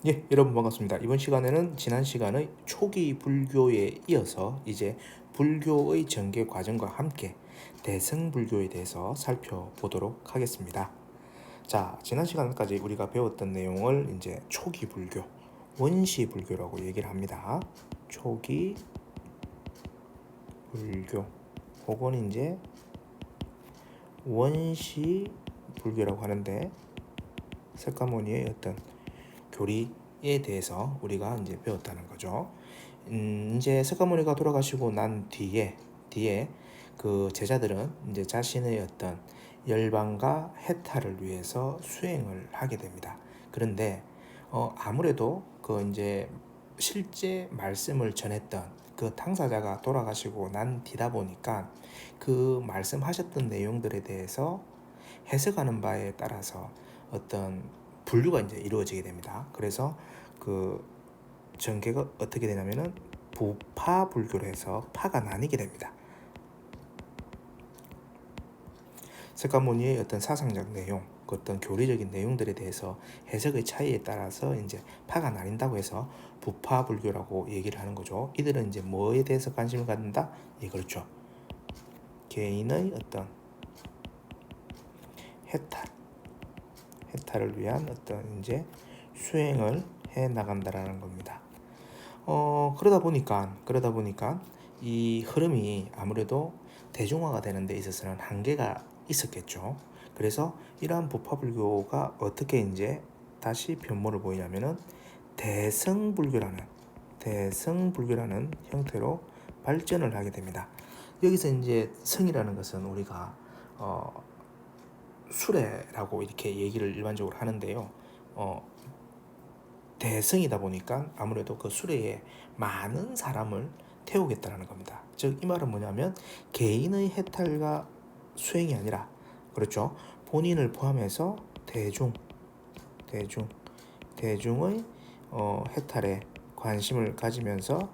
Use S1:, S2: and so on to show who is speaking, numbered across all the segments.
S1: 예, 여러분 반갑습니다. 이번 시간에는 지난 시간의 초기 불교에 이어서 이제 불교의 전개 과정과 함께 대승불교에 대해서 살펴보도록 하겠습니다. 자, 지난 시간까지 우리가 배웠던 내용을 이제 초기 불교, 원시 불교라고 얘기를 합니다. 초기 불교, 혹은 이제 원시 불교라고 하는데 석가모니의 어떤 교리에 대해서 우리가 이제 배웠다는 거죠. 이제 석가모니가 돌아가시고 난 뒤에 그 제자들은 이제 자신의 어떤 열반과 해탈을 위해서 수행을 하게 됩니다. 그런데 아무래도 그 이제 실제 말씀을 전했던 그 당사자가 돌아가시고 난 뒤다 보니까 그 말씀하셨던 내용들에 대해서 해석하는 바에 따라서 어떤 분류가 이제 이루어지게 됩니다. 그래서 그 전개가 어떻게 되냐면은 부파 불교로 해서 파가 나뉘게 됩니다. 석가모니의 어떤 사상적 내용, 어떤 교리적인 내용들에 대해서 해석의 차이에 따라서 이제 파가 나뉜다고 해서 부파 불교라고 얘기를 하는 거죠. 이들은 이제 뭐에 대해서 관심을 갖는다? 예, 그렇죠. 개인의 어떤 해탈을 위한 어떤 이제 수행을 해 나간다라는 겁니다. 그러다 보니까 이 흐름이 아무래도 대중화가 되는 데 있어서는 한계가 있었겠죠. 그래서 이러한 부파불교가 어떻게 이제 다시 변모를 보이냐면은 대성불교라는 형태로 발전을 하게 됩니다. 여기서 이제 성이라는 것은 우리가 수레라고 이렇게 얘기를 일반적으로 하는데요. 대성이다 보니까 아무래도 그 수레에 많은 사람을 태우겠다는 겁니다. 즉 이 말은 뭐냐면 개인의 해탈과 수행이 아니라, 그렇죠, 본인을 포함해서 대중의 해탈에 관심을 가지면서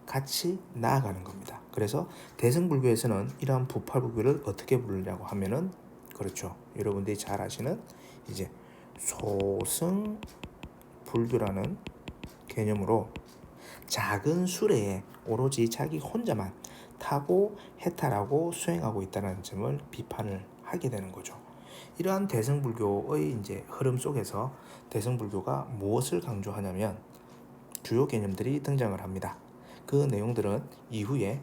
S1: 같이 나아가는 겁니다. 그래서 대승불교에서는 이러한 부파불교를 어떻게 부르냐고 하면은, 그렇죠, 여러분들이 잘 아시는 이제 소승 불교라는 개념으로 작은 수레에 오로지 자기 혼자만 타고 해탈하고 수행하고 있다는 점을 비판을 하게 되는 거죠. 이러한 대승불교의 이제 흐름 속에서 대승불교가 무엇을 강조하냐면 주요 개념들이 등장을 합니다. 그 내용들은 이후에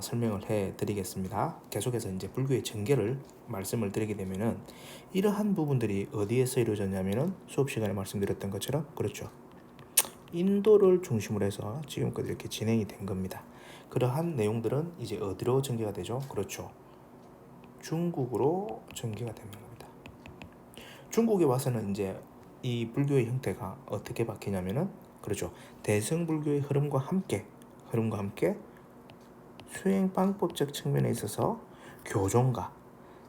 S1: 설명을 해드리겠습니다. 계속해서 이제 불교의 전개를 말씀을 드리게 되면은 이러한 부분들이 어디에서 이루어졌냐면은 수업 시간에 말씀드렸던 것처럼, 그렇죠, 인도를 중심으로 해서 지금까지 이렇게 진행이 된 겁니다. 그러한 내용들은 이제 어디로 전개가 되죠? 그렇죠, 중국으로 전개가 되는 겁니다. 중국에 와서는 이제 이 불교의 형태가 어떻게 바뀌냐면은, 그렇죠, 대승불교의 흐름과 함께 수행 방법적 측면에 있어서 교종과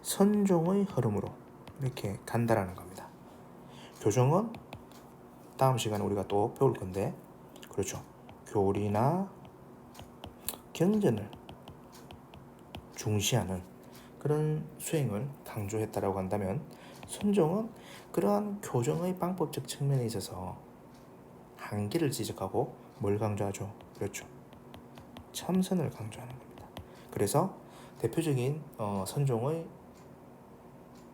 S1: 선종의 흐름으로 이렇게 간다라는 겁니다. 교종은 다음 시간에 우리가 또 배울 건데, 그렇죠, 교리나 경전을 중시하는 그런 수행을 강조했다라고 한다면, 선종은 그러한 교정의 방법적 측면에 있어서 한계를 지적하고 뭘 강조하죠? 그렇죠, 참선을 강조하는 겁니다. 그래서 대표적인 선종의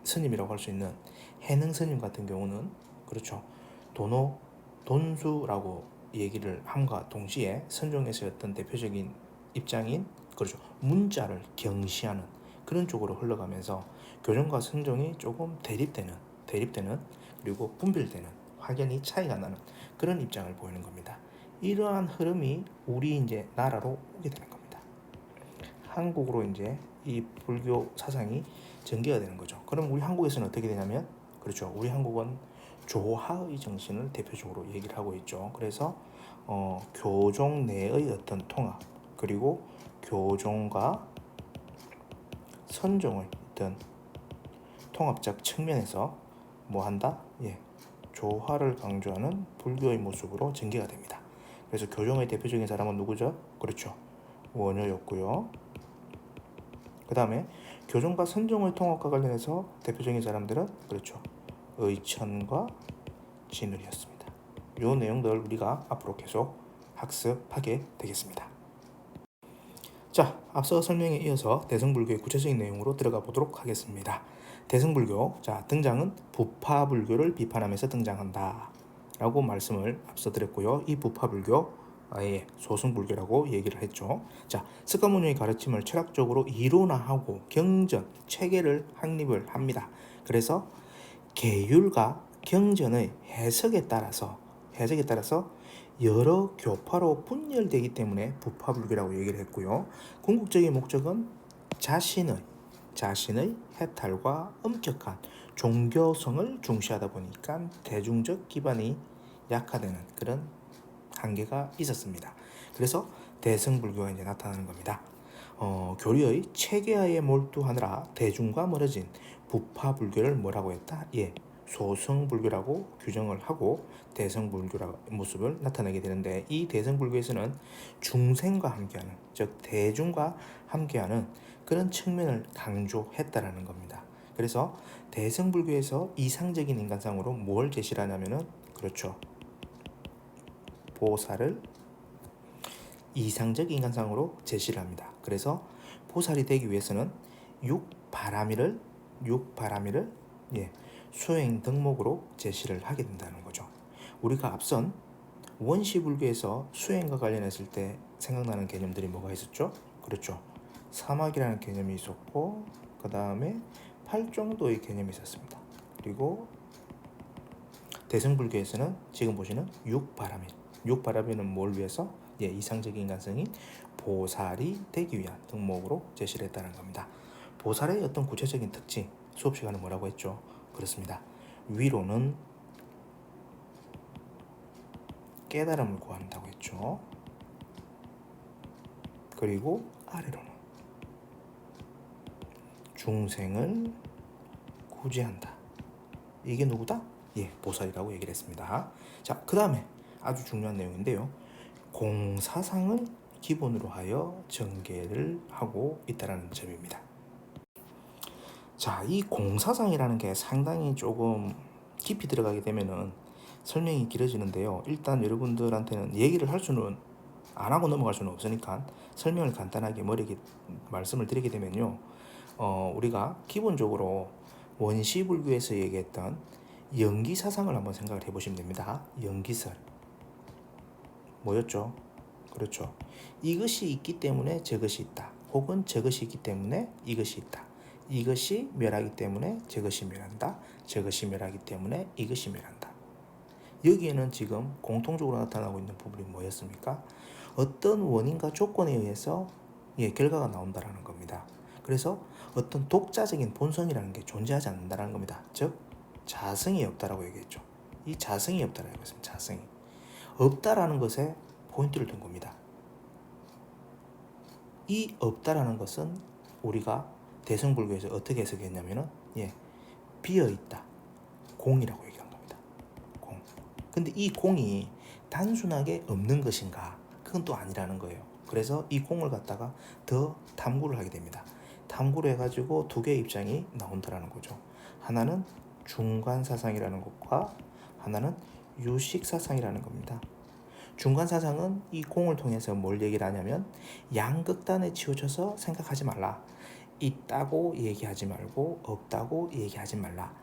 S1: 스님이라고 할 수 있는 해능 스님 같은 경우는, 그렇죠, 돈수라고 얘기를 함과 동시에 선종에서의 어떤 대표적인 입장인, 그렇죠, 문자를 경시하는 그런 쪽으로 흘러가면서 교정과 선종이 조금 대립되는 그리고 분별되는, 확연히 차이가 나는 그런 입장을 보이는 겁니다. 이러한 흐름이 우리 이제 나라로 오게 되는 겁니다. 한국으로 이제 이 불교 사상이 전개가 되는 거죠. 그럼 우리 한국에서는 어떻게 되냐면, 그렇죠, 우리 한국은 조화의 정신을 대표적으로 얘기를 하고 있죠. 그래서 교종 내의 어떤 통합, 그리고 교종과 선종의 어떤 통합적 측면에서 뭐 한다? 예, 조화를 강조하는 불교의 모습으로 전개가 됩니다. 그래서 교종의 대표적인 사람은 누구죠? 그렇죠, 원효였고요. 그 다음에 교종과 선종의 통합과 관련해서 대표적인 사람들은, 그렇죠, 의천과 진울이었습니다. 요 내용들 우리가 앞으로 계속 학습하게 되겠습니다. 자, 앞서 설명에 이어서 대승불교의 구체적인 내용으로 들어가 보도록 하겠습니다. 대승불교, 자, 등장은 부파불교를 비판하면서 등장한다 라고 말씀을 앞서 드렸고요. 이 부파불교, 아예 소승불교라고 얘기를 했죠. 자, 석가모니의 가르침을 철학적으로 이론화하고 경전, 체계를 확립을 합니다. 그래서 계율과 경전의 해석에 따라서 여러 교파로 분열되기 때문에 부파불교라고 얘기를 했고요. 궁극적인 목적은 자신의 해탈과 엄격한 종교성을 중시하다 보니까 대중적 기반이 약화되는 그런 한계가 있었습니다. 그래서 대승불교가 이제 나타나는 겁니다. 교리의 체계화에 몰두하느라 대중과 멀어진 부파불교를 뭐라고 했다? 예, 소승불교라고 규정을 하고 대승불교라는 모습을 나타내게 되는데, 이 대승불교에서는 중생과 함께하는, 즉 대중과 함께하는 그런 측면을 강조했다라는 겁니다. 그래서 대승불교에서 이상적인 인간상으로 뭘 제시를 하냐면은, 그렇죠, 보살을 이상적 인간상으로 제시를 합니다. 그래서 보살이 되기 위해서는 육바라미를 수행 덕목으로 제시를 하게 된다는 거죠. 우리가 앞선 원시불교에서 수행과 관련했을 때 생각나는 개념들이 뭐가 있었죠? 그렇죠, 사막이라는 개념이 있었고, 그 다음에 팔정도의 개념이 있었습니다. 그리고 대승불교에서는 지금 보시는 육바라밀은 뭘 위해서? 예, 이상적인 인간성인 보살이 되기 위한 덕목으로 제시를 했다는 겁니다. 보살의 어떤 구체적인 특징, 수업 시간에 뭐라고 했죠? 그렇습니다. 위로는 깨달음을 구한다고 했죠. 그리고 아래로는 중생을 구제한다. 이게 누구다? 예, 보살이라고 얘기를 했습니다. 자, 그 다음에 아주 중요한 내용인데요. 공사상을 기본으로 하여 전개를 하고 있다는 점입니다. 자, 이 공사상이라는 게 상당히 조금 깊이 들어가게 되면은 설명이 길어지는데요. 일단 여러분들한테는 얘기를 할 수는 안 하고 넘어갈 수는 없으니까 설명을 간단하게 말씀을 드리게 되면요. 우리가 기본적으로 원시불교에서 얘기했던 연기사상을 한번 생각을 해보시면 됩니다. 연기설 뭐였죠? 그렇죠, 이것이 있기 때문에 저것이 있다, 혹은 저것이 있기 때문에 이것이 있다, 이것이 멸하기 때문에 저것이 멸한다, 저것이 멸하기 때문에 이것이 멸한다. 여기에는 지금 공통적으로 나타나고 있는 부분이 뭐였습니까? 어떤 원인과 조건에 의해서 결과가 나온다라는 겁니다. 그래서 어떤 독자적인 본성이라는 게 존재하지 않는다는 겁니다. 즉 자성이 없다라고 얘기했죠. 이 자성이 없다라고 했습니다. 자성이 없다라는 것에 포인트를 둔 겁니다. 이 없다라는 것은 우리가 대승불교에서 어떻게 해석했냐면은 비어있다, 공이라고 얘기한 겁니다. 공. 근데 이 공이 단순하게 없는 것인가? 그건 또 아니라는 거예요. 그래서 이 공을 갖다가 더 탐구를 하게 됩니다. 탐구를 해가지고 두 개의 입장이 나온다라는 거죠. 하나는 중관사상이라는 것과 하나는 유식사상이라는 겁니다. 중간사상은 이 공을 통해서 뭘 얘기를 하냐면, 양극단에 치우쳐서 생각하지 말라. 있다고 얘기하지 말고 없다고 얘기하지 말라.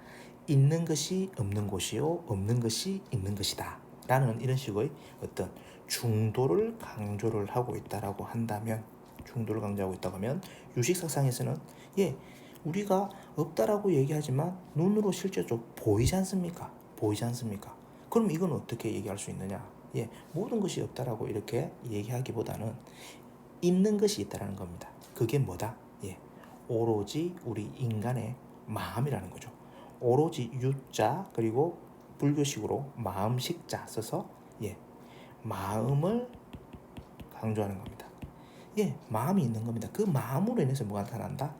S1: 있는 것이 없는 것이요, 없는 것이 있는 것이다 라는 이런 식의 어떤 중도를 강조를 하고 있다라고 한다면, 중도를 강조하고 있다고 하면, 유식사상에서는 우리가 없다라고 얘기하지만 눈으로 실제적으로 보이지 않습니까? 그럼 이건 어떻게 얘기할 수 있느냐? 모든 것이 없다라고 이렇게 얘기하기보다는 있는 것이 있다라는 겁니다. 그게 뭐다? 오로지 우리 인간의 마음이라는 거죠. 오로지 유자, 그리고 불교식으로 마음식자 써서 마음을 강조하는 겁니다. 마음이 있는 겁니다. 그 마음으로 인해서 뭐가 나타난다?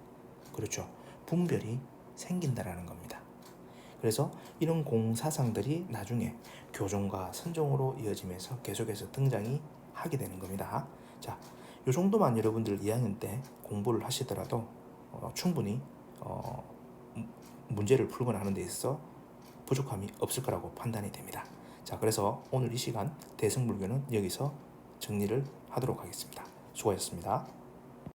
S1: 그렇죠, 분별이 생긴다라는 겁니다. 그래서 이런 공사상들이 나중에 교종과 선종으로 이어지면서 계속해서 등장이 하게 되는 겁니다. 자, 이 정도만 여러분들 2학년 때 공부를 하시더라도 충분히 문제를 풀거나 하는 데 있어서 부족함이 없을 거라고 판단이 됩니다. 자, 그래서 오늘 이 시간 대승불교는 여기서 정리를 하도록 하겠습니다. 수고하셨습니다.